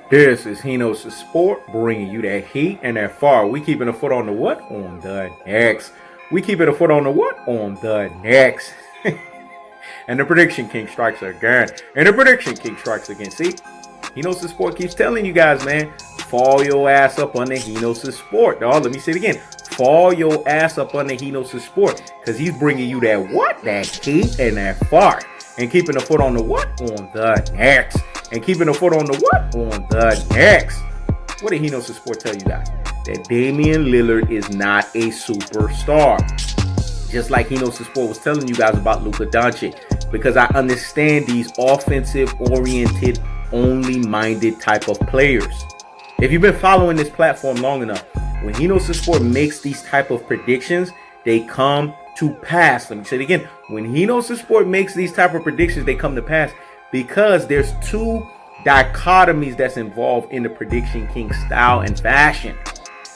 This is Hinos Sport, bringing you that heat and that fire. We keeping a foot on the what? On the next. We keeping a foot on the what? On the next. And the prediction king strikes again. And the prediction king strikes again. See, Hinos Sport keeps telling you guys, man, fall your ass up on the Hinos Sport. Dog, let me say it again. Fall your ass up on the Hinos Sport, because he's bringing you that what? That heat and that fire. And keeping a foot on the what? On the next. And keeping a foot on the what? On the next. What did Hinos Sport tell you guys? That Damian Lillard is not a superstar. Just like Hinos Sport was telling you guys about Luka Doncic. Because I understand these offensive-oriented, only-minded type of players. If you've been following this platform long enough, when Hinos Sport makes these type of predictions, they come to pass. Let me say it again. When Hinos Sport makes these type of predictions, they come to pass. Because there's two dichotomies that's involved in the prediction king style and fashion.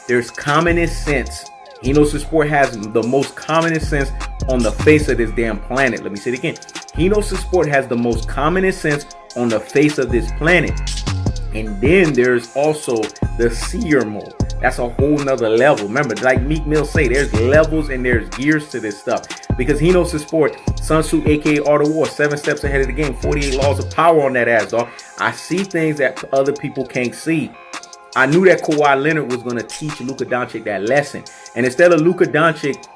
There's commonest sense. Hinos Sport has the most commonest sense on the face of this damn planet. Let me say it again. Hinos Sport has the most commonest sense on the face of this planet. And then there's also the seer mode. That's a whole nother level. Remember, like Meek Mill say, there's levels and there's gears to this stuff. Because Hinos Sport, Sun Tzu, aka Art of War, 7 steps ahead of the game, 48 laws of power on that ass, dog. I see things that other people can't see. I knew that Kawhi Leonard was going to teach Luka Doncic that lesson. And instead of Luka Doncic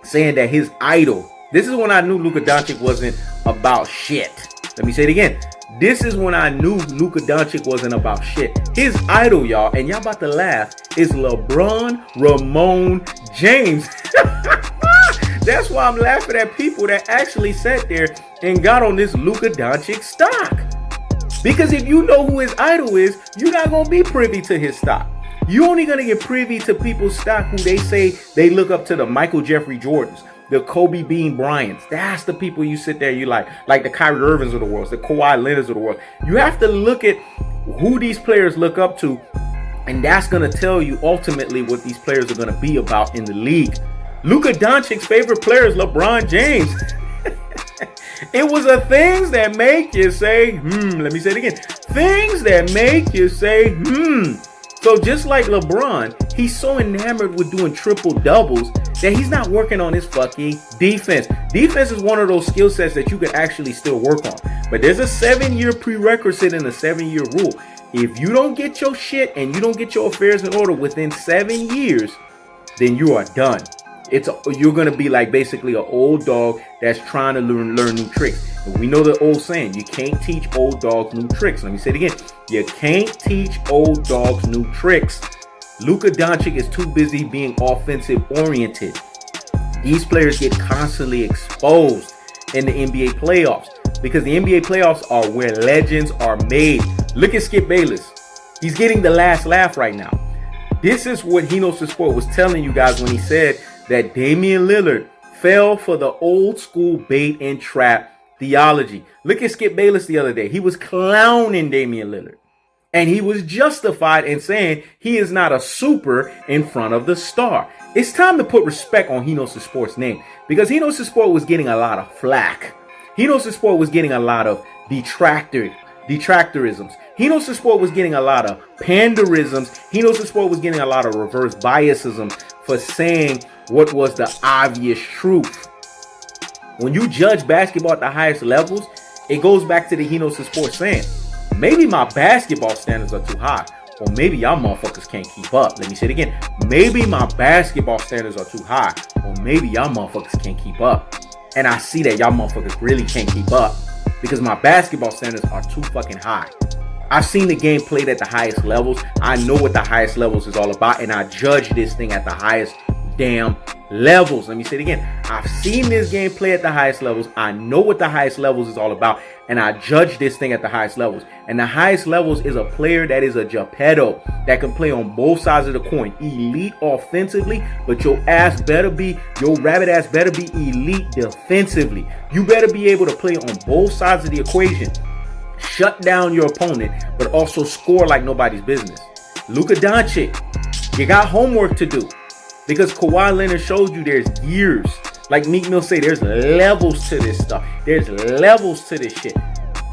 saying that his idol, this is when I knew Luka Doncic wasn't about shit. Let me say it again. This is when I knew Luka Doncic wasn't about shit. His idol, y'all, and y'all about to laugh, is LeBron Ramon James. That's why I'm laughing at people that actually sat there and got on this Luka Doncic stock. Because if you know who his idol is, you're not going to be privy to his stock. You're only going to get privy to people's stock who they say they look up to, the Michael Jeffrey Jordans, the Kobe Bean Bryants. That's the people you sit there, you like the Kyrie Irvings of the world, the Kawhi Leonards of the world. You have to look at who these players look up to, and that's going to tell you ultimately what these players are going to be about in the league. Luka Doncic's favorite player is LeBron James. It was the things that make you say, let me say it again. Things that make you say, So just like LeBron, he's so enamored with doing triple doubles that he's not working on his fucking defense. Defense is one of those skill sets that you can actually still work on. But there's a 7-year prerequisite and a 7-year rule. If you don't get your shit and you don't get your affairs in order within 7 years, then you are done. You're going to be like basically an old dog that's trying to learn new tricks. And we know the old saying, you can't teach old dogs new tricks. Let me say it again. You can't teach old dogs new tricks. Luka Doncic is too busy being offensive oriented. These players get constantly exposed in the NBA playoffs because the NBA playoffs are where legends are made. Look at Skip Bayless. He's getting the last laugh right now. This is what Hinos Sport was telling you guys when he said that Damian Lillard fell for the old school bait and trap theology. Look at Skip Bayless the other day. He was clowning Damian Lillard. And he was justified in saying he is not a super in front of the star. It's time to put respect on Hinos Sport's name, because Hinos Sport was getting a lot of flack. Hinos Sport was getting a lot of detractorisms. Hinos Sport was getting a lot of panderisms. Hinos Sport was getting a lot of reverse biasism for saying what was the obvious truth. When you judge basketball at the highest levels, it goes back to the Hinos Sport saying, maybe my basketball standards are too high, or maybe y'all motherfuckers can't keep up. Let me say it again. Maybe my basketball standards are too high, or maybe y'all motherfuckers can't keep up. And I see that y'all motherfuckers really can't keep up because my basketball standards are too fucking high. I've seen the game played at the highest levels. I know what the highest levels is all about, and I judge this thing at the highest damn levels. Let me say it again. I've seen this game play at the highest levels. I know what the highest levels is all about, and I judge this thing at the highest levels. And the highest levels is a player that is a Geppetto that can play on both sides of the coin. Elite offensively, but your rabbit ass better be elite defensively. You better be able to play on both sides of the equation. Shut down your opponent, but also score like nobody's business. Luka Doncic, you got homework to do. Because Kawhi Leonard showed you there's years. Like Meek Mill say, there's levels to this stuff. There's levels to this shit.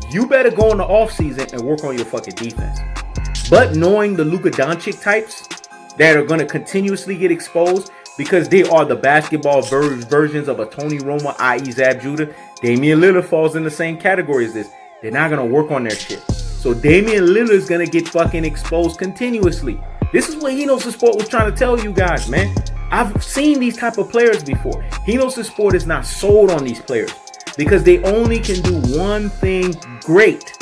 You better go in the offseason and work on your fucking defense. But knowing the Luka Doncic types that are going to continuously get exposed because they are the basketball versions of a Tony Romo, i.e. Zab Judah, Damian Lillard falls in the same category as this. They're not going to work on their shit. So Damian Lillard is going to get fucking exposed continuously. This is what He Knows the Sport was trying to tell you guys, man. I've seen these type of players before. He Knows the Sport is not sold on these players because they only can do one thing great.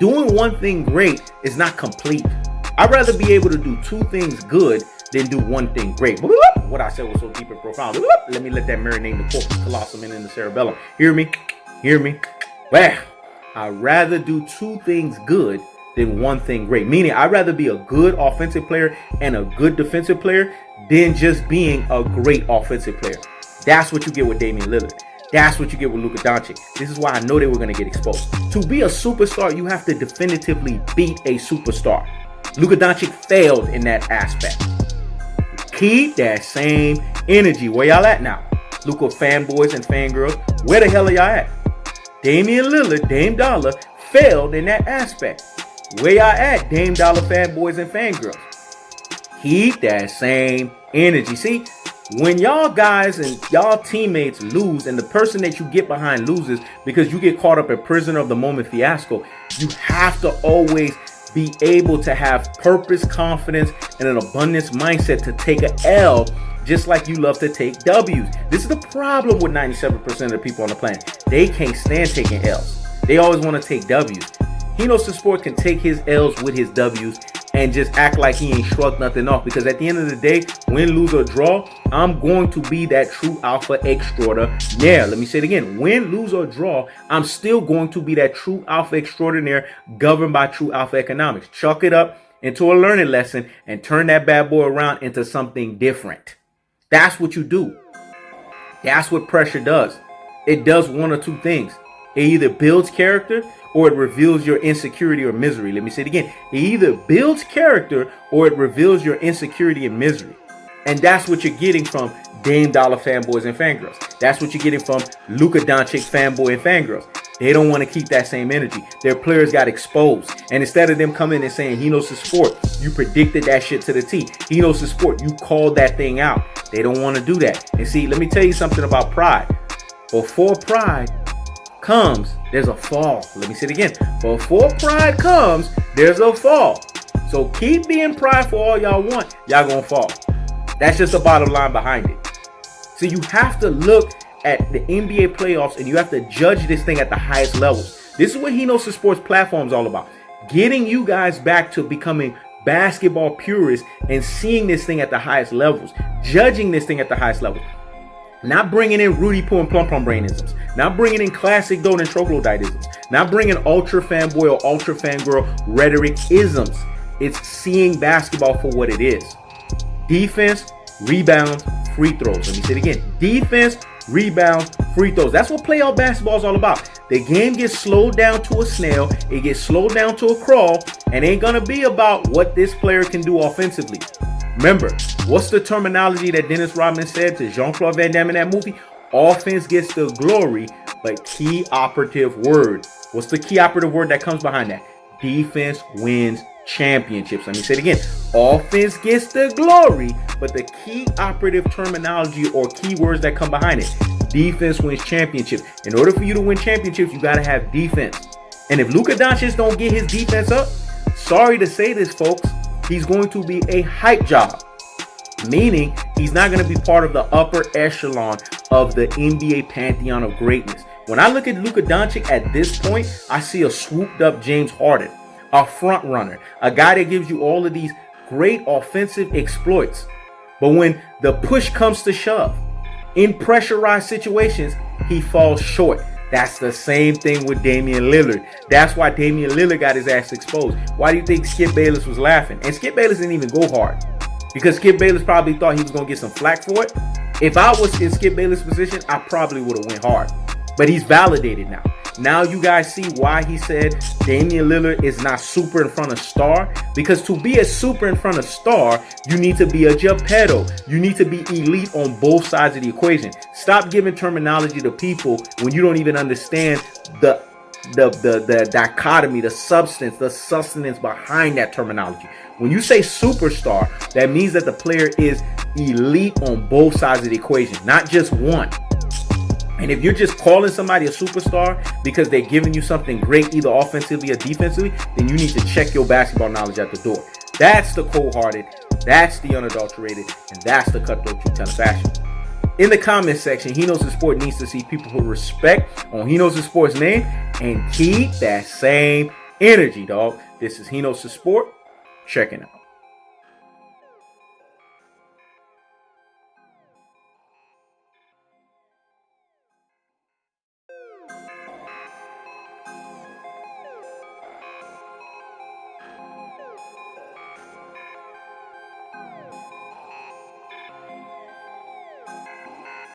Doing one thing great is not complete. I'd rather be able to do two things good than do one thing great. What I said was so deep and profound. Let me let that marinate the corpus callosum and in the cerebellum. Hear me? Hear me? Well, I'd rather do two things good than one thing great. Meaning, I'd rather be a good offensive player and a good defensive player than just being a great offensive player. That's what you get with Damian Lillard. That's what you get with Luka Doncic. This is why I know they were going to get exposed. To be a superstar, you have to definitively beat a superstar. Luka Doncic failed in that aspect. Keep that same energy. Where y'all at now? Luka fanboys and fangirls, where the hell are y'all at? Damian Lillard, Dame Dollar, failed in that aspect. Where y'all at, Dame Dollar fanboys and fangirls? Keep that same energy. See, when y'all guys and y'all teammates lose and the person that you get behind loses because you get caught up in prisoner of the moment fiasco, you have to always be able to have purpose, confidence, and an abundance mindset to take an L just like you love to take W's. This is the problem with 97% of the people on the planet. They can't stand taking L's. They always want to take W's. He Knows the Sport can take his L's with his W's and just act like he ain't shrugged nothing off. Because at the end of the day, win, lose, or draw, I'm going to be that true alpha extraordinaire. Let me say it again. Win, lose, or draw, I'm still going to be that true alpha extraordinaire governed by true alpha economics. Chuck it up into a learning lesson and turn that bad boy around into something different. That's what you do. That's what pressure does. It does one or two things. It either builds character or it reveals your insecurity or misery. Let me say it again. It either builds character or it reveals your insecurity and misery. And that's what you're getting from Dame Dollar fanboys and fangirls. That's what you're getting from Luka Doncic fanboy and fangirls. They don't want to keep that same energy. Their players got exposed. And instead of them coming and saying, he knows the sport, you predicted that shit to the T. He knows the sport, you called that thing out. They don't want to do that. And see, let me tell you something about pride. Before pride comes, there's a fall. Let me say it again. Before pride comes, there's a fall. So keep being prideful all y'all want. Y'all gonna fall. That's just the bottom line behind it. So you have to look at the NBA playoffs and you have to judge this thing at the highest levels. This is what He Knows the Sports platform is all about. Getting you guys back to becoming basketball purists and seeing this thing at the highest levels. Judging this thing at the highest levels. Not bringing in Rudy Poo and Plum Plum Brainisms. Not bringing in classic Doe and Troglodytisms. Not bringing ultra fanboy or ultra fangirl rhetoric isms. It's seeing basketball for what it is. Defense, rebounds, free throws. Let me say it again. Defense, rebounds, free throws. That's what playoff basketball is all about. The game gets slowed down to a snail. It gets slowed down to a crawl. And ain't going to be about what this player can do offensively. Remember, what's the terminology that Dennis Rodman said to Jean-Claude Van Damme in that movie? Offense gets the glory, but key operative word. What's the key operative word that comes behind that? Defense wins championships. Let me say it again. Offense gets the glory, but the key operative terminology or keywords that come behind it. Defense wins championships. In order for you to win championships, you got to have defense. And if Luka Doncic don't get his defense up, sorry to say this, folks, he's going to be a hype job. Meaning, he's not going to be part of the upper echelon of the NBA pantheon of greatness. When I look at Luka Doncic at this point, I see a swooped up James Harden, a front runner, a guy that gives you all of these great offensive exploits. But when the push comes to shove, in pressurized situations, he falls short. That's the same thing with Damian Lillard. That's why Damian Lillard got his ass exposed. Why do you think Skip Bayless was laughing? And Skip Bayless didn't even go hard. Because Skip Bayless probably thought he was going to get some flack for it. If I was in Skip Bayless' position, I probably would have went hard. But he's validated now. Now you guys see why he said Damian Lillard is not super in front of star. Because to be a super in front of star, you need to be a Geppetto. You need to be elite on both sides of the equation. Stop giving terminology to people when you don't even understand the the dichotomy, the substance, the sustenance behind that terminology. When you say superstar, that means that the player is elite on both sides of the equation, not just one. And if you're just calling somebody a superstar because they're giving you something great, either offensively or defensively, then you need to check your basketball knowledge at the door. That's the cold-hearted, that's the unadulterated, and that's the cutthroat true tennis fashion. In the comments section, He Knows His Sport needs to see people put respect on He Knows His Sport's name and keep that same energy, dog. This is He Knows His Sport. Checking out.